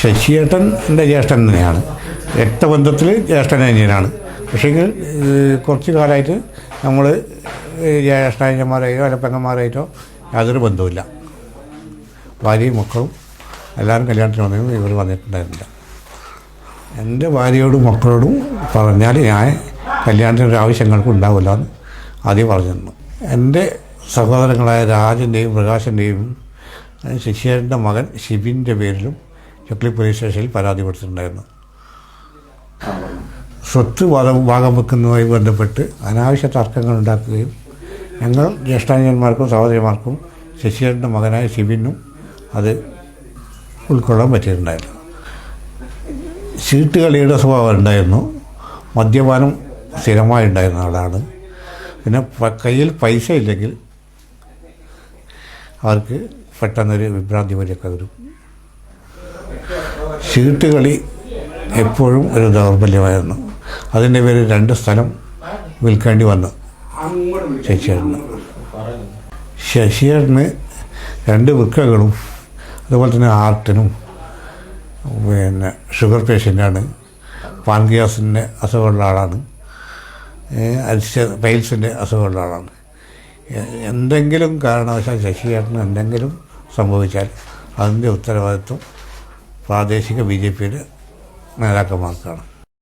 ശശിയേട്ടൻ എൻ്റെ ജ്യേഷ്ഠൻ തന്നെയാണ്, രക്തബന്ധത്തിൽ ജ്യേഷ്ഠൻ അനിയനാണ്. പക്ഷേ കുറച്ച് കാലമായിട്ട് നമ്മൾ ജ്യേഷ്ഠാനിയന്മാരായിട്ടോ അല്ല പെങ്ങന്മാരായിട്ടോ യാതൊരു ബന്ധവുമില്ല. ഭാര്യയും മക്കളും എല്ലാവരും കല്യാണത്തിന് വന്നെങ്കിലും ഇവർ വന്നിട്ടുണ്ടായിരുന്നില്ല. എൻ്റെ ഭാര്യയോടും മക്കളോടും പറഞ്ഞാൽ ഞാൻ കല്യാണത്തിനൊരു ആവശ്യങ്ങൾക്കും ഉണ്ടാവില്ല എന്ന് ആദ്യം പറഞ്ഞിരുന്നു. എൻ്റെ സഹോദരങ്ങളായ രാജൻ്റെയും പ്രകാശൻ്റെയും ശശിയേട്ടൻ്റെ മകൻ ഷിബിൻ്റെ പേരിലും ചക്ലി പോലീസ് സ്റ്റേഷനിൽ പരാതി കൊടുത്തിട്ടുണ്ടായിരുന്നു. സ്വത്ത് ഭാഗം വെക്കുന്നതുമായി ബന്ധപ്പെട്ട് അനാവശ്യ തർക്കങ്ങൾ ഉണ്ടാക്കുകയും ഞങ്ങൾ ജ്യേഷ്ഠാനിയന്മാർക്കും സഹോദരിമാർക്കും ശശിയേട്ടൻ്റെ മകനായ ഷിബിനും അത് ഉൾക്കൊള്ളാൻ പറ്റിയിട്ടുണ്ടായിരുന്നു. ചീട്ടുകളിയുടെ സ്വഭാവം ഉണ്ടായിരുന്നു. മദ്യപാനം സ്ഥിരമായി ഉണ്ടായിരുന്ന ആളാണ്. പിന്നെ കയ്യിൽ പൈസ ഇല്ലെങ്കിൽ അവർക്ക് പെട്ടെന്നൊരു വിഭ്രാന്തി പോലെയൊക്കെ വരും. ചീട്ടുകളി എപ്പോഴും ഒരു ദൗർബല്യമായിരുന്നു. അതിൻ്റെ പേരിൽ 2 സ്ഥലം വിൽക്കേണ്ടി വന്നു ശശിയേട്ടന്. ശശിയേട്ടന് 2 വൃക്കകളും അതുപോലെ തന്നെ ഹാർട്ടിനും പിന്നെ ഷുഗർ പേഷ്യൻ്റാണ്, പാൻക്രിയാസിൻ്റെ അസുഖമുള്ള ആളാണ്, പൈൽസിൻ്റെ അസുഖമുള്ള ആളാണ്. എന്തെങ്കിലും കാരണവശാൽ ശശിയേട്ടന് എന്തെങ്കിലും സംഭവിച്ചാൽ അതിൻ്റെ ഉത്തരവാദിത്വം പ്രാദേശിക BJPയുടെ നേതാക്കന്മാർക്കാണ്.